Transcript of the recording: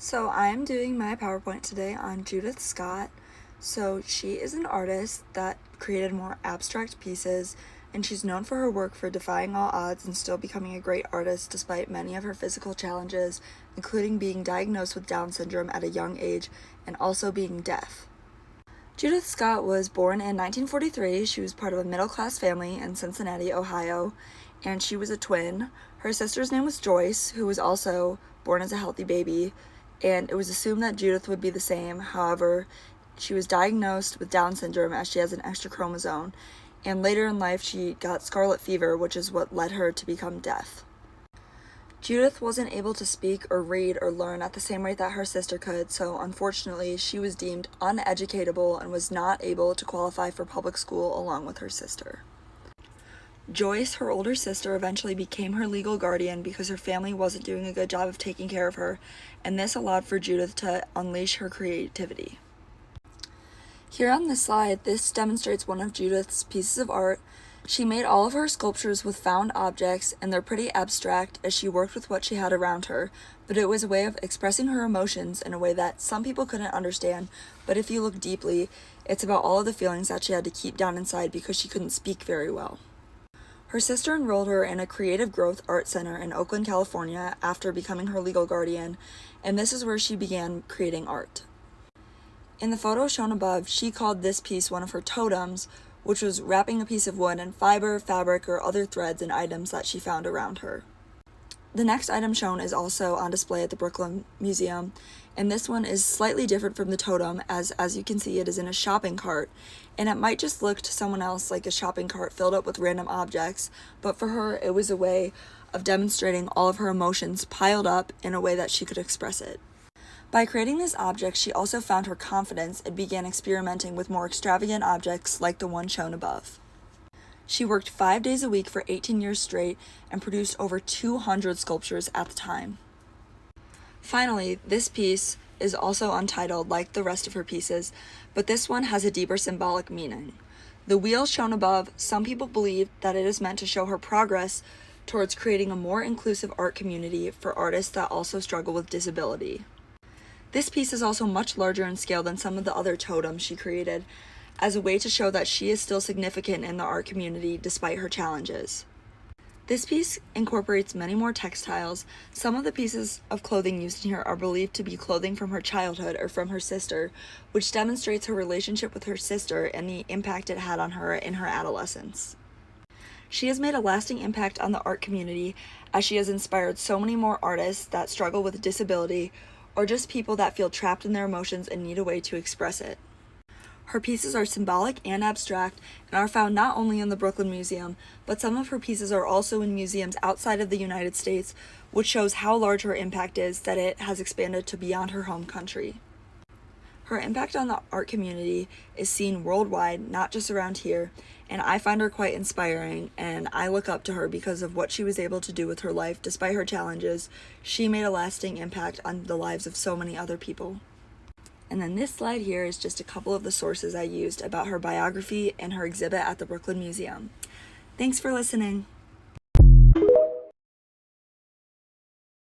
So I'm doing my PowerPoint today on Judith Scott. So she is an artist that created more abstract pieces, and she's known for her work for defying all odds and still becoming a great artist despite many of her physical challenges, including being diagnosed with Down syndrome at a young age and also being deaf. Judith Scott was born in 1943. She was part of a middle-class family in Cincinnati, Ohio, and she was a twin. Her sister's name was Joyce, who was also born as a healthy baby, and it was assumed that Judith would be the same. However, she was diagnosed with Down syndrome as she has an extra chromosome, and later in life she got scarlet fever, which is what led her to become deaf. Judith wasn't able to speak or read or learn at the same rate that her sister could, so unfortunately she was deemed uneducatable and was not able to qualify for public school along with her sister. Joyce, her older sister, eventually became her legal guardian because her family wasn't doing a good job of taking care of her, and this allowed for Judith to unleash her creativity. Here on this slide, this demonstrates one of Judith's pieces of art. She made all of her sculptures with found objects, and they're pretty abstract as she worked with what she had around her, but it was a way of expressing her emotions in a way that some people couldn't understand, but if you look deeply, it's about all of the feelings that she had to keep down inside because she couldn't speak very well. Her sister enrolled her in a creative growth art center in Oakland, California after becoming her legal guardian, and this is where she began creating art. In the photo shown above, she called this piece one of her totems, which was wrapping a piece of wood in fiber, fabric, or other threads and items that she found around her. The next item shown is also on display at the Brooklyn Museum, and this one is slightly different from the totem as you can see it is in a shopping cart, and it might just look to someone else like a shopping cart filled up with random objects, but for her it was a way of demonstrating all of her emotions piled up in a way that she could express it. By creating this object, she also found her confidence and began experimenting with more extravagant objects like the one shown above. She worked 5 days a week for 18 years straight and produced over 200 sculptures at the time. Finally, this piece is also untitled like the rest of her pieces, but this one has a deeper symbolic meaning. The wheel shown above, some people believe that it is meant to show her progress towards creating a more inclusive art community for artists that also struggle with disability. This piece is also much larger in scale than some of the other totems she created, as a way to show that she is still significant in the art community despite her challenges. This piece incorporates many more textiles. Some of the pieces of clothing used in here are believed to be clothing from her childhood or from her sister, which demonstrates her relationship with her sister and the impact it had on her in her adolescence. She has made a lasting impact on the art community as she has inspired so many more artists that struggle with disability or just people that feel trapped in their emotions and need a way to express it. Her pieces are symbolic and abstract and are found not only in the Brooklyn Museum, but some of her pieces are also in museums outside of the United States, which shows how large her impact is that it has expanded to beyond her home country. Her impact on the art community is seen worldwide, not just around here, and I find her quite inspiring, and I look up to her because of what she was able to do with her life. Despite her challenges, she made a lasting impact on the lives of so many other people. And then this slide here is just a couple of the sources I used about her biography and her exhibit at the Brooklyn Museum. Thanks for listening.